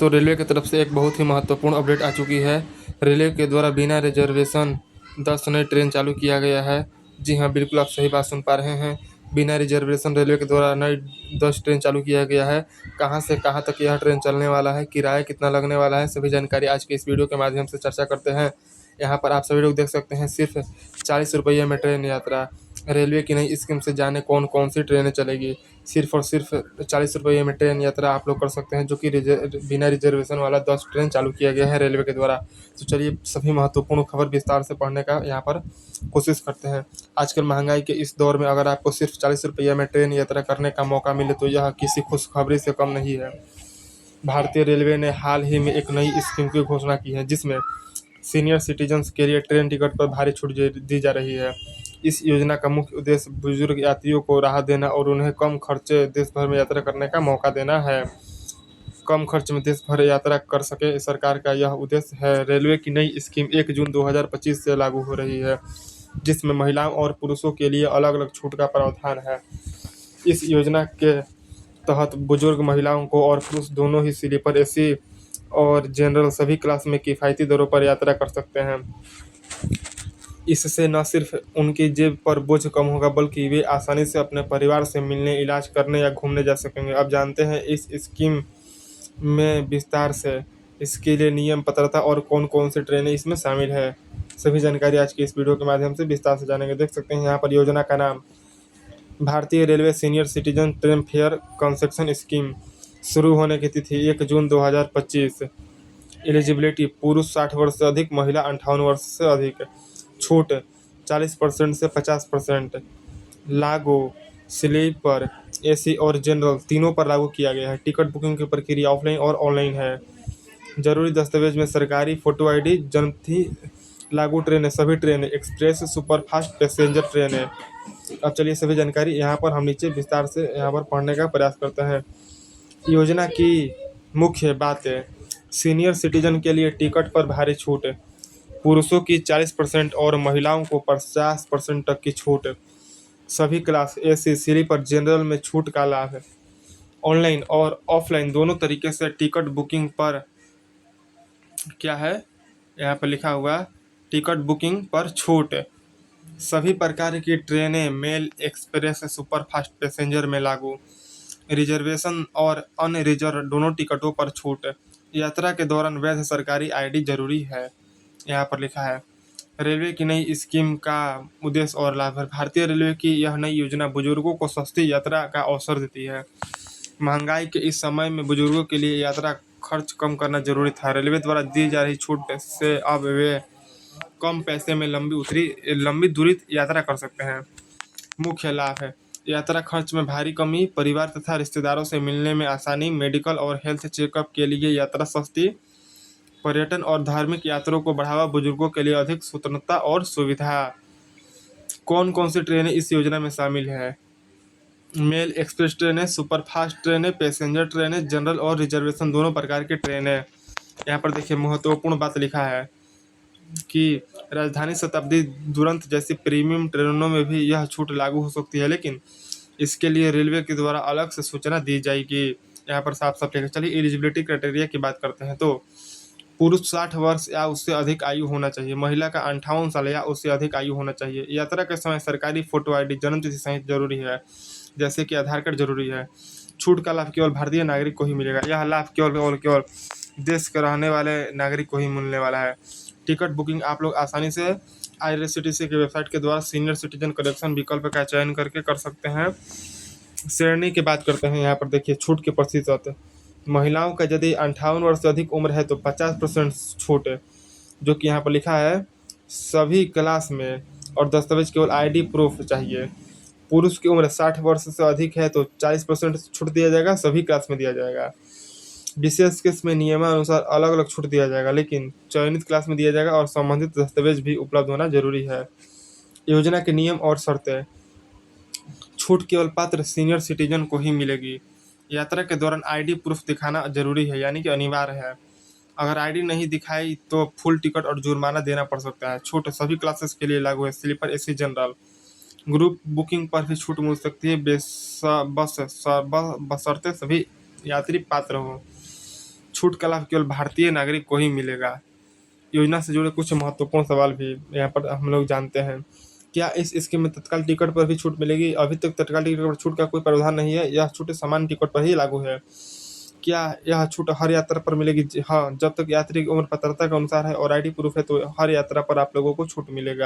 दोस्तों, रेलवे की तरफ से एक बहुत ही महत्वपूर्ण अपडेट आ चुकी है। रेलवे के द्वारा बिना रिजर्वेशन 10 नई ट्रेन चालू किया गया है। जी हाँ, बिल्कुल आप सही बात सुन पा रहे हैं। बिना रिजर्वेशन रेलवे के द्वारा नई 10 ट्रेन चालू किया गया है। कहाँ से कहाँ तक यह ट्रेन चलने वाला है, किराया कितना लगने वाला है, सभी जानकारी आज के इस वीडियो के माध्यम से चर्चा करते हैं। यहाँ पर आप सभी लोग देख सकते हैं, सिर्फ 40 रुपये में ट्रेन यात्रा। रेलवे की नई स्कीम से जाने कौन कौन सी ट्रेनें चलेगी। सिर्फ और सिर्फ 40 रुपये में ट्रेन यात्रा आप लोग कर सकते हैं, जो कि बिना रिजर्वेशन वाला 10 ट्रेन चालू किया गया है रेलवे के द्वारा। तो चलिए सभी महत्वपूर्ण खबर विस्तार से पढ़ने का यहाँ पर कोशिश करते हैं। आजकल महंगाई के इस दौर में अगर आपको सिर्फ 40 रुपये में ट्रेन यात्रा करने का मौका मिले तो यह किसी खुशखबरी से कम नहीं है। भारतीय रेलवे ने हाल ही में एक नई स्कीम की घोषणा की है, जिसमें सीनियर सिटीजन्स के लिए ट्रेन टिकट पर भारी छूट दी जा रही है। इस योजना का मुख्य उद्देश्य बुजुर्ग यात्रियों को राहत देना और उन्हें कम खर्चे देश भर में यात्रा करने का मौका देना है। कम खर्च में देश भर यात्रा कर सके, सरकार का यह उद्देश्य है। रेलवे की नई स्कीम 1 जून 2025 से लागू हो रही है, जिसमें महिलाओं और पुरुषों के लिए अलग अलग छूट का प्रावधान है। इस योजना के तहत बुजुर्ग महिलाओं को और पुरुष दोनों ही स्लीपर एसी और जनरल सभी क्लास में किफ़ायती दरों पर यात्रा कर सकते हैं। इससे न सिर्फ उनकी जेब पर बोझ कम होगा, बल्कि वे आसानी से अपने परिवार से मिलने, इलाज करने या घूमने जा सकेंगे। अब जानते हैं इस स्कीम में विस्तार से, इसके लिए नियम, पात्रता और कौन कौन सी ट्रेनें इसमें शामिल है। सभी जानकारी आज की इस वीडियो के माध्यम से विस्तार से जानेंगे। देख सकते हैं यहाँ पर योजना का नाम भारतीय railway senior citizen train fair concession scheme. शुरू होने की तिथि 1 जून 2025। एलिजिबिलिटी पुरुष 60 वर्ष से अधिक, महिला 58 वर्ष से अधिक। छूट 40% से 50%। लागू स्लीपर, एसी और जनरल तीनों पर लागू किया गया है। टिकट बुकिंग की प्रक्रिया ऑफलाइन और ऑनलाइन है। जरूरी दस्तावेज में सरकारी फोटो आईडी, जन्मतिथि। लागू ट्रेनें, सभी ट्रेनें एक्सप्रेस, सुपरफास्ट, पैसेंजर ट्रेनें। अब चलिए सभी जानकारी यहाँ पर हम नीचे विस्तार से यहाँ पर पढ़ने का प्रयास करते हैं। योजना की मुख्य बातें। सीनियर सिटीजन के लिए टिकट पर भारी छूट, पुरुषों की 40% और महिलाओं को 50% तक की छूट। सभी क्लास एसी, स्लीपर, जनरल में छूट का लाभ है। ऑनलाइन और ऑफलाइन दोनों तरीके से टिकट बुकिंग पर क्या है, यहाँ पर लिखा हुआ टिकट बुकिंग पर छूट। सभी प्रकार की ट्रेनें मेल, एक्सप्रेस, सुपरफास्ट, पैसेंजर में लागू। रिजर्वेशन और अनरिजर्व दोनों टिकटों पर छूट। यात्रा के दौरान वैध सरकारी आईडी जरूरी है। यहाँ पर लिखा है रेलवे की नई स्कीम का उद्देश्य और लाभ है। भारतीय रेलवे की यह नई योजना बुजुर्गों को सस्ती यात्रा का अवसर देती है। महंगाई के इस समय में बुजुर्गों के लिए यात्रा खर्च कम करना जरूरी था। रेलवे द्वारा दी जा रही छूट से अब वे कम पैसे में लंबी दूरी यात्रा कर सकते हैं। मुख्य लाभ है यात्रा खर्च में भारी कमी, परिवार तथा रिश्तेदारों से मिलने में आसानी, मेडिकल और हेल्थ चेकअप के लिए यात्रा सस्ती, पर्यटन और धार्मिक यात्राओं को बढ़ावा, बुजुर्गों के लिए अधिक स्वतंत्रता और सुविधा। कौन कौन सी ट्रेनें इस योजना में शामिल है। मेल एक्सप्रेस ट्रेनें, सुपरफास्ट ट्रेनें, पैसेंजर ट्रेनें, जनरल और रिजर्वेशन दोनों प्रकार की ट्रेनें। यहाँ पर देखिए महत्वपूर्ण बात लिखा है कि राजधानी शताब्दी, दुरंत जैसी प्रीमियम ट्रेनों में भी यह छूट लागू हो सकती है, लेकिन इसके लिए रेलवे के द्वारा अलग से सूचना दी जाएगी। यहाँ पर साफ साफ लिखा। चलिए एलिजिबिलिटी क्राइटेरिया की बात करते हैं। तो पुरुष 60 वर्ष या उससे अधिक आयु होना चाहिए, महिला का 58 साल या उससे अधिक आयु होना चाहिए। यात्रा के समय सरकारी फोटो आईडी, जन्मतिथि सहित जरूरी है, जैसे कि आधार कार्ड जरूरी है। छूट का लाभ केवल भारतीय नागरिक को ही मिलेगा। यह लाभ केवल देश के रहने वाले नागरिक को ही मिलने वाला है। टिकट बुकिंग आप लोग आसानी से IRCTC की वेबसाइट के द्वारा सीनियर सिटीजन कलेक्शन विकल्प का चयन करके कर सकते हैं। श्रेणी की बात करते हैं। यहाँ पर देखिए छूट के प्रतिशत। महिलाओं का यदि 58 वर्ष से अधिक उम्र है तो 50% छूट है, जो कि यहाँ पर लिखा है सभी क्लास में, और दस्तावेज केवल आईडी प्रूफ चाहिए। पुरुष की उम्र 60 वर्ष से अधिक है तो 40% छूट दिया जाएगा, सभी क्लास में दिया जाएगा। विशेष केस में नियमानुसार अलग अलग छूट दिया जाएगा, लेकिन चयनित क्लास में दिया जाएगा और संबंधित दस्तावेज भी उपलब्ध होना जरूरी है। योजना के नियम और शर्तें। छूट केवल पात्र सीनियर सिटीजन को ही मिलेगी। यात्रा के दौरान आईडी प्रूफ दिखाना जरूरी है, यानी कि अनिवार्य है। अगर आईडी नहीं दिखाई तो फुल टिकट और जुर्माना देना पड़ सकता है। छूट सभी क्लासेस के लिए लागू है, sleeper, AC, general. Group booking पर भी छूट मिल सकती है, बशर्ते सभी यात्री पात्र हों। छूट का लाभ केवल भारतीय नागरिक को ही मिलेगा। योजना से जुड़े कुछ महत्वपूर्ण सवाल भी यहाँ पर हम लोग जानते हैं। क्या इस स्कीम में तत्काल टिकट पर भी छूट मिलेगी? अभी तक तत्काल टिकट पर छूट का कोई प्रावधान नहीं है, यह छूट सामान्य टिकट पर ही लागू है। क्या यह छूट हर यात्रा पर मिलेगी? हाँ, जब तक यात्री की उम्र पात्रता के अनुसार है और आईडी प्रूफ है तो हर यात्रा पर आप लोगों को छूट मिलेगा।